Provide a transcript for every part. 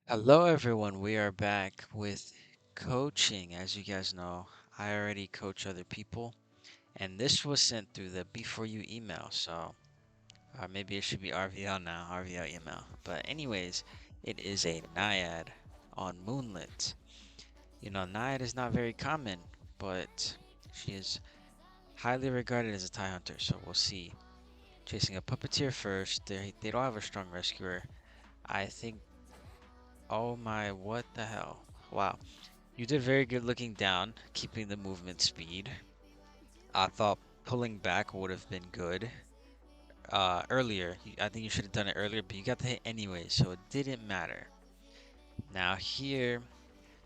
Hello, everyone. We are back with coaching. As you guys know, I already coach other people, and this was sent through the Before You email. So, maybe it should be RVL now, RVL email. But, anyways, it is a Naiad on Moonlit. Naiad is not very common, but she is highly regarded as a tie hunter. So, we'll see. Chasing a puppeteer first. They don't have a strong rescuer. I think. Oh my, what the hell? Wow. You did very good looking down, keeping the movement speed. I thought pulling back would have been good earlier. I think you should have done it earlier, but you got the hit anyway, so it didn't matter. Now here,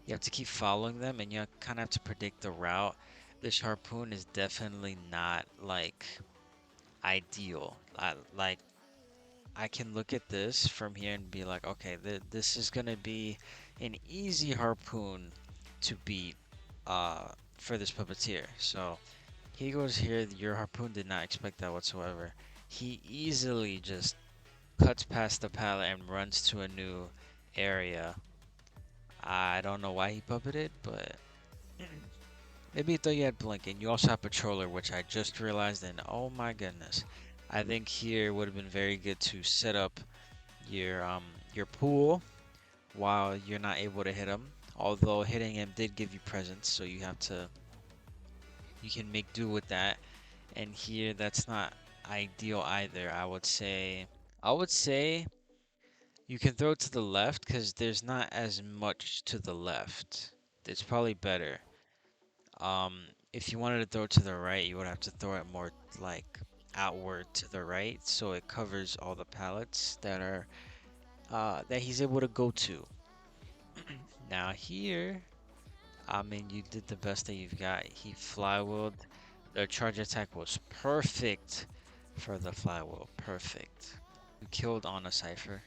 you have to keep following them, and you kind of have to predict the route. This harpoon is definitely not like ideal. Like I can look at this from here and be like, okay, this is gonna be an easy harpoon to beat for this puppeteer. So he goes here. Your harpoon did not expect that whatsoever. He easily just cuts past the pallet and runs to a new area. I don't know why he puppeted, but maybe he thought you had blink. And you also have patroller, which I just realized. And oh my goodness, I think here would have been very good to set up your pool while you're not able to hit him. Although hitting him did give you presence, so you can make do with that. And here that's not ideal either. I would say you can throw it to the left because there's not as much to the left. It's probably better. If you wanted to throw it to the right, you would have to throw it more like outward to the right, so it covers all the pallets that he's able to go to. Now here, I mean, you did the best that you've got. He flywheeled. The charge attack was perfect for the flywheel. Perfect. You killed on a cipher.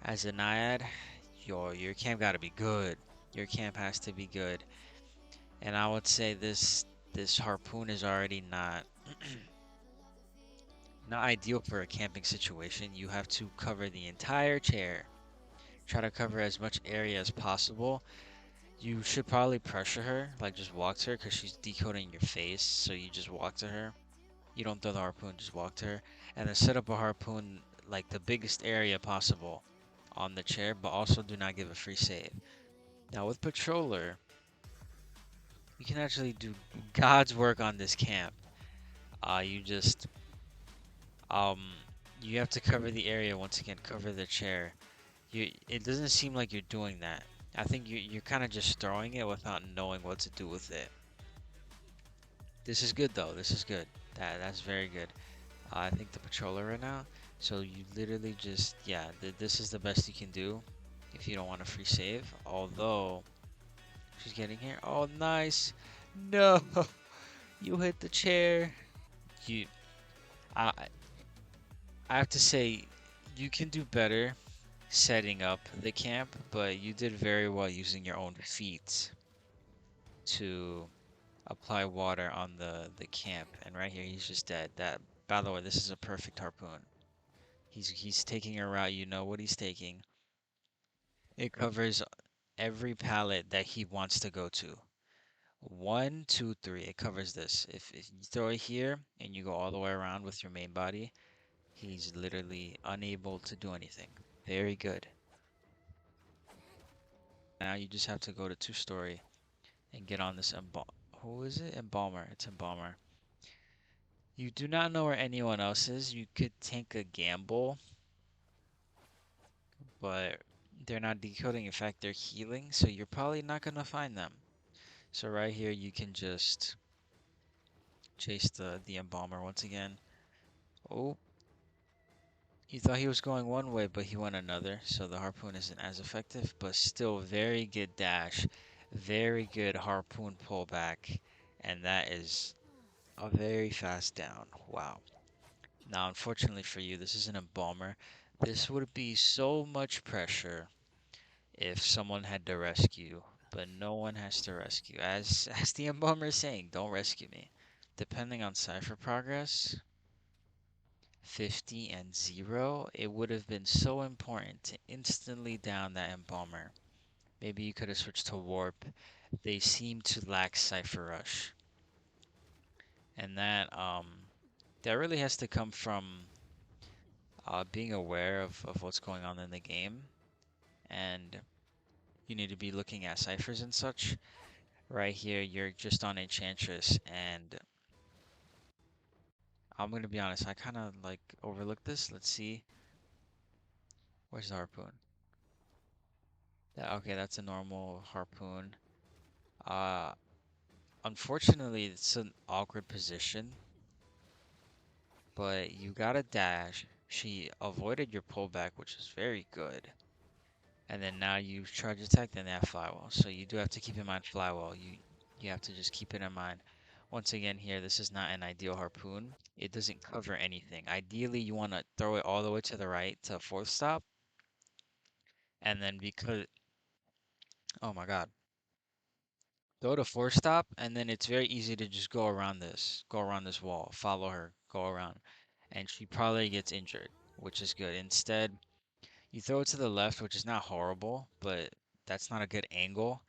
As a Naiad, your camp gotta be good. Your camp has to be good. And I would say this harpoon is already not ideal for a camping situation. You have to cover the entire chair. Try to cover as much area as possible. You should probably pressure her, like just walk to her, because she's decoding your face. So you just walk to her. You don't throw the harpoon, just walk to her, and then set up a harpoon like the biggest area possible on the chair, but also do not give a free save. Now with patroller, you can actually do God's work on this camp. You just um you have to cover the area once again, cover the chair. It doesn't seem like you're doing that. I think you're kind of just throwing it without knowing what to do with it. This is good though. This is good. That's very good. I think the patroller right now. So you literally just yeah. This is the best you can do if you don't want a free save. Although she's getting here. Oh, nice. No, you hit the chair. You. I I have to say, you can do better setting up the camp, but you did very well using your own feet to apply water on the camp. And right here, he's just dead. That, by the way, this is a perfect harpoon. He's taking a route. You know what he's taking. It covers every pallet that he wants to go to. One, two, three. It covers this. If you throw it here and you go all the way around with your main body, he's literally unable to do anything. Very good. Now you just have to go to two-story and get on this embal. Who is it? Embalmer. It's Embalmer. You do not know where anyone else is. You could take a gamble, but they're not decoding. In fact, they're healing, so you're probably not gonna find them. So right here, you can just chase the embalmer once again. Oh, he thought he was going one way, but he went another. So the harpoon isn't as effective, but still very good dash, very good harpoon pullback, and that is a very fast down. Wow. Now, unfortunately for you, this is an embalmer. This would be so much pressure if someone had to rescue, but no one has to rescue. As the embalmer is saying, don't rescue me. Depending on cipher progress, 50 and 0, it would have been so important to instantly down that embalmer. Maybe you could have switched to warp. They seem to lack Cypher Rush. And that really has to come from being aware of what's going on in the game. And you need to be looking at ciphers and such. Right here, you're just on Enchantress, and I'm gonna be honest, I kind of like overlooked this. Let's see. Where's the harpoon? Okay, that's a normal harpoon. Uh, Unfortunately, it's an awkward position, but you got a dash. She avoided your pullback, which is very good. And then now you charge attack, then that flywall. So you do have to keep in mind flywall. You have to just keep it in mind. Once again here, this is not an ideal harpoon. It doesn't cover anything. Ideally, you want to throw it all the way to the right to fourth stop. And then because, oh my God, go to fourth stop, and then it's very easy to just go around this wall, follow her, go around. And she probably gets injured, which is good. Instead, you throw it to the left, which is not horrible, but that's not a good angle.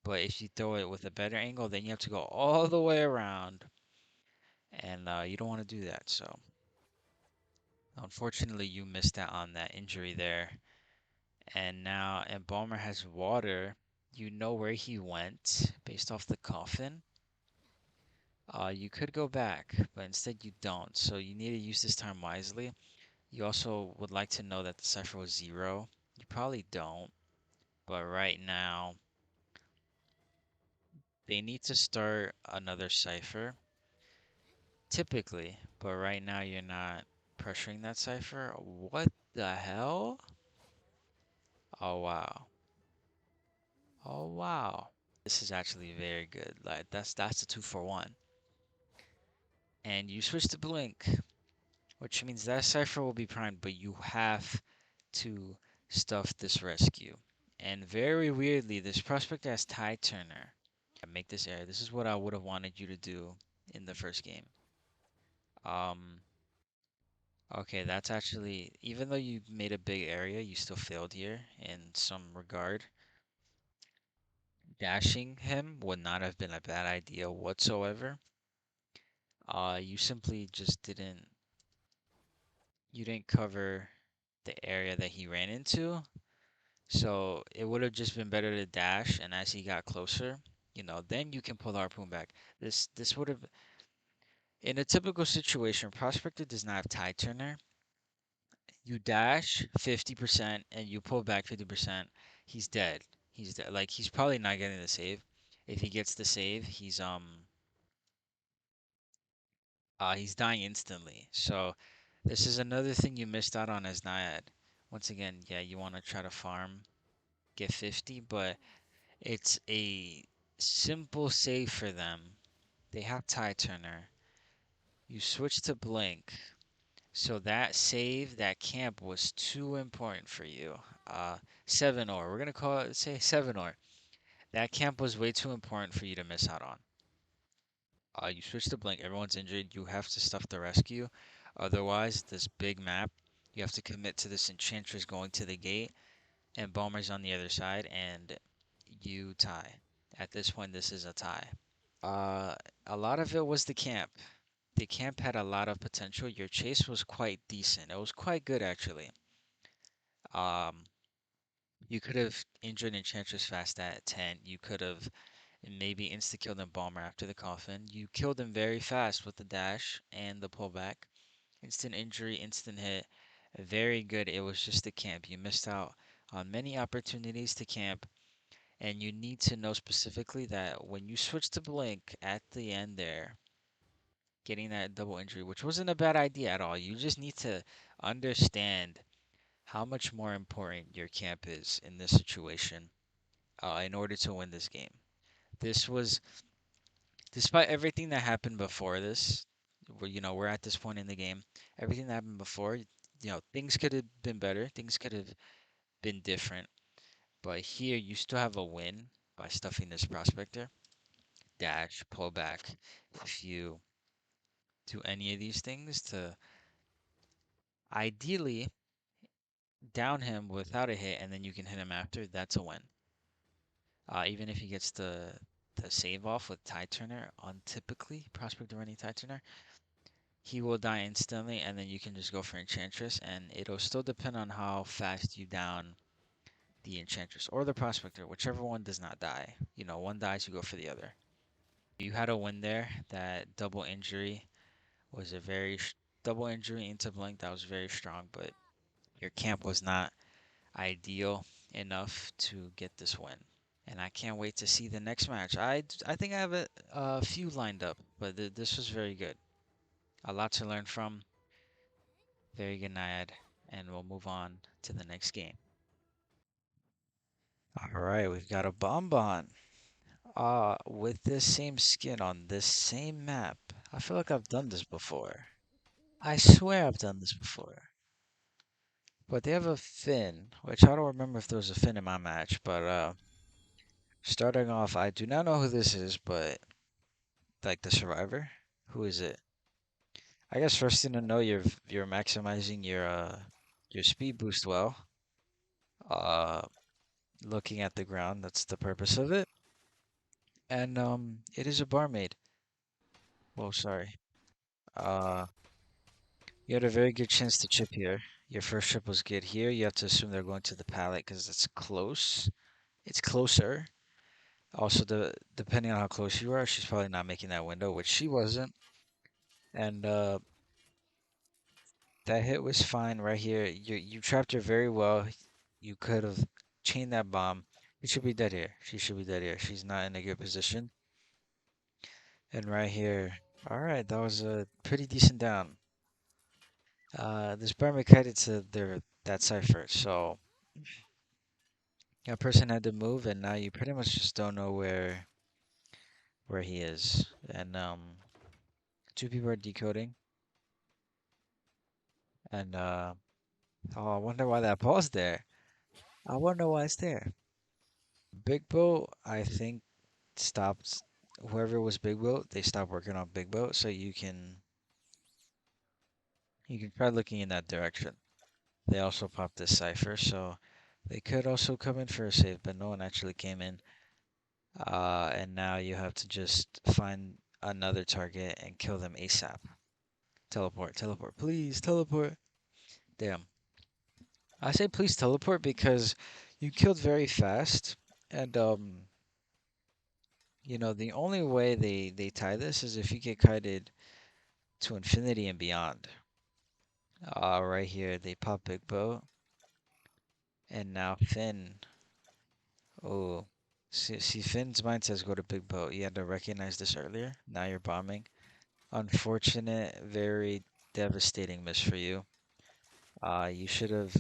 But if you throw it with a better angle, then you have to go all the way around, and you don't want to do that. So, unfortunately, you missed out on that injury there. And now Embalmer has water. You know where he went based off the coffin. You could go back, but instead you don't. So you need to use this time wisely. You also would like to know that the cipher was 0. You probably don't, but right now they need to start another cipher, typically, but right now you're not pressuring that cipher. What the hell? Oh wow. Oh wow. This is actually very good. Like that's a 2-for-1. And you switch to blink, which means that cipher will be primed, but you have to stuff this rescue. And very weirdly, this prospect has Tide Turner. Make this area. This is what I would have wanted you to do in the first game. Um, okay, that's actually, even though you made a big area, you still failed here in some regard. Dashing him would not have been a bad idea whatsoever. You simply just you didn't cover the area that he ran into. So it would have just been better to dash, and as he got closer, then you can pull the harpoon back. This would have, in a typical situation, Prospector does not have Tide Turner. You dash 50% and you pull back 50%, he's dead. He's dead. Like he's probably not getting the save. If he gets the save, he's dying instantly. So this is another thing you missed out on as Naiad. Once again, yeah, you want to try to farm, get 50, but it's a simple save for them. They have Tie Turner. You switch to Blink. So that save, that camp was too important for you. 7 or we're gonna call it, say 7 or. That camp was way too important for you to miss out on. You switch to Blink, everyone's injured, you have to stuff the rescue. Otherwise, this big map, you have to commit to this Enchantress going to the gate, and Bomber's on the other side, and you tie. At this point, this is a tie. Uh, a lot of it was the camp. The camp had a lot of potential. Your chase was quite decent. It was quite good, actually. Um, you could have injured Enchantress fast at 10. You could have maybe insta-killed Embalmer after the coffin. You killed him very fast with the dash and the pullback. Instant injury, instant hit. Very good. It was just the camp. You missed out on many opportunities to camp, and you need to know specifically that when you switch to Blink at the end there, getting that double injury, which wasn't a bad idea at all. You just need to understand how much more important your camp is in this situation in order to win this game. This was, despite everything that happened before this, we're at this point in the game. Everything that happened before, things could have been better. Things could have been different. But here, you still have a win by stuffing this prospector. Dash, pull back. If you do any of these things to Ideally, down him without a hit, and then you can hit him after. That's a win. Even if he gets the save off with Tide Turner, untypically Prospector running Tide Turner, he will die instantly, and then you can just go for Enchantress, and it'll still depend on how fast you down the Enchantress or the Prospector, whichever one does not die. You know, one dies, you go for the other. You had a win there. That double injury was a double injury into Blink. That was very strong, but your camp was not ideal enough to get this win. And I can't wait to see the next match. I think I have a few lined up, but this was very good. A lot to learn from. Very good, Naiad. And we'll move on to the next game. All right, we've got a Bonbon. With this same skin on this same map. I feel like I've done this before. I swear I've done this before. But they have a Finn, which I don't remember if there was a Finn in my match, but starting off, I do not know who this is, but like the survivor? Who is it? I guess first thing to know, you're maximizing your speed boost well. Uh, looking at the ground, that's the purpose of it. And it is a barmaid. Well, sorry. Uh, you had a very good chance to chip here. Your first chip was good here. You have to assume they're going to the pallet because it's close. It's closer. Also, depending on how close you are, she's probably not making that window, which she wasn't. And that hit was fine right here. You trapped her very well. You could have chained that bomb. She should be dead here. She should be dead here. She's not in a good position. And right here. All right, that was a pretty decent down. This Burma headed to that cipher, so that person had to move, and now you pretty much just don't know where he is. And two people are decoding, and oh, I wonder why that ball's there. I wonder why it's there. Big Boat, I think stopped. Whoever was Big Boat, they stopped working on Big Boat, so you can try looking in that direction. They also popped this cipher, so they could also come in for a save, but no one actually came in. And now you have to just find another target and kill them ASAP. Teleport, teleport, please, teleport. Damn. I say please teleport because you killed very fast, and the only way they tie this is if you get kited to infinity and beyond. Right here they pop Big Boat, and now Finn. Oh, see, Finn's mind says go to Big Boat. You had to recognize this earlier. Now you're bombing. Unfortunate, very devastating miss for you. You should have.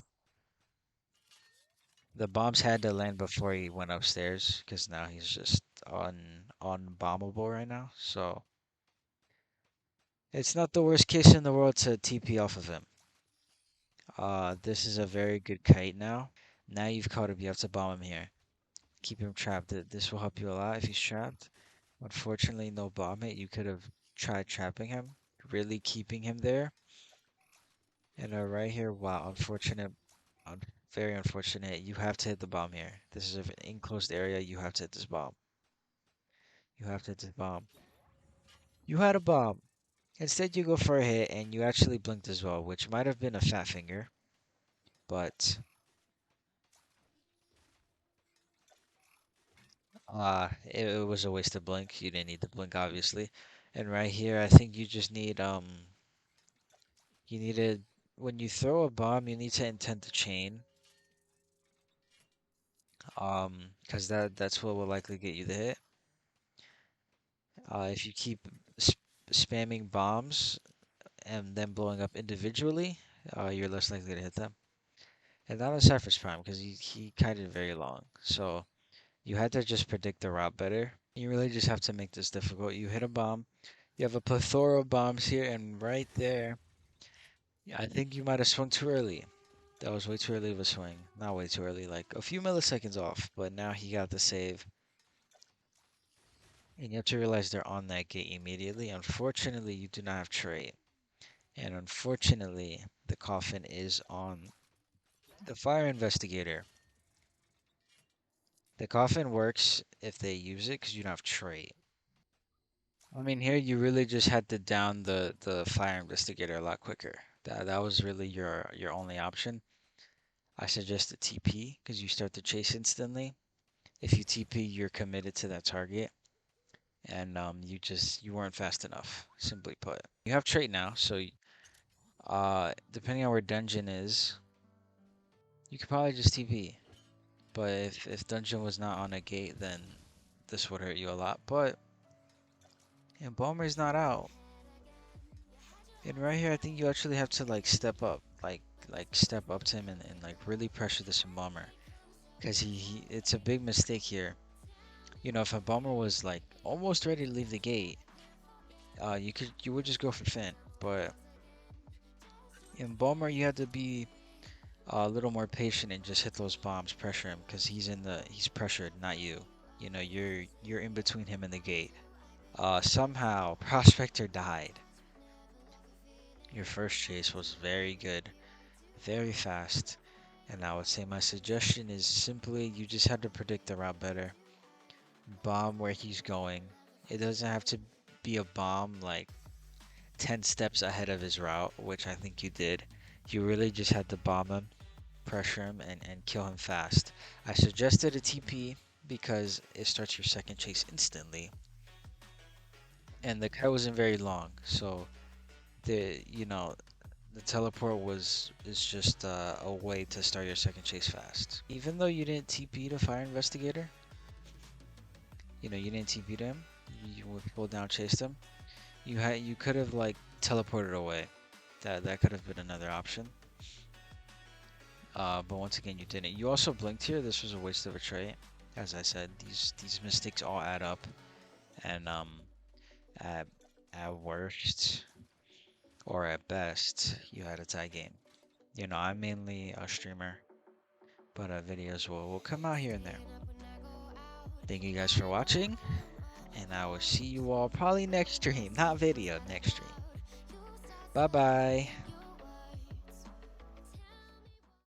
The bombs had to land before he went upstairs, because now he's just unbombable right now. So it's not the worst case in the world to TP off of him. This is a very good kite now. Now you've caught him. You have to bomb him here. Keep him trapped. This will help you a lot if he's trapped. Unfortunately, no bomb hit. You could have tried trapping him, really keeping him there. And right here, wow, unfortunate, un very unfortunate. You have to hit the bomb here. This is an enclosed area. You have to hit this bomb. You have to hit this bomb. You had a bomb. Instead, you go for a hit, and you actually blinked as well, which might have been a fat finger, but it was a waste of blink. You didn't need to blink, obviously. And right here, I think you just need you needed when you throw a bomb, you need to intend to chain, because that's what will likely get you the hit. If you keep spamming bombs and then blowing up individually, you're less likely to hit them. And not on Cypher's Prime, because he kited very long. So you had to just predict the route better. You really just have to make this difficult. You hit a bomb. You have a plethora of bombs here, and right there, yeah, I think you might have swung too early. That was way too early of a swing. Not way too early, like a few milliseconds off. But now he got the save. And you have to realize they're on that gate immediately. Unfortunately, you do not have trade. And unfortunately, the coffin is on the fire investigator. The coffin works if they use it because you don't have trait. I mean, here you really just had to down the fire investigator a lot quicker. That was really your only option. I suggest a TP because you start the chase instantly. If you TP, you're committed to that target, and you weren't fast enough. Simply put, you have trait now, so depending on where dungeon is, you could probably just TP. But if dungeon was not on a gate, then this would hurt you a lot. But and Bomber's not out. And right here, I think you actually have to like step up, like step up to him and like really pressure this bomber, because it's a big mistake here. You know, if a bomber was like almost ready to leave the gate, you would just go for Finn. But in bomber, you have to be a little more patient and just hit those bombs, pressure him, because he's pressured, not you. You know, you're in between him and the gate. Somehow Prospector died. Your first chase was very good, very fast. And I would say my suggestion is simply you just have to predict the route better. Bomb where he's going. It doesn't have to be a bomb like 10 steps ahead of his route, which I think you did. You really just had to bomb him, pressure him, and kill him fast. I suggested a TP because it starts your second chase instantly. And the kite wasn't very long, so the teleport is just a way to start your second chase fast. Even though you didn't TP to Fire Investigator, you didn't TP to him. You pulled down, chased him. You could have like teleported away. That could have been another option. But once again, you didn't. You also blinked here. This was a waste of a trait. As I said, these mistakes all add up, and at at worst or at best, you had a tie game. I'm mainly a streamer, but videos will come out here and there. Thank you guys for watching, and I will see you all probably next stream, not video, next stream. Bye bye.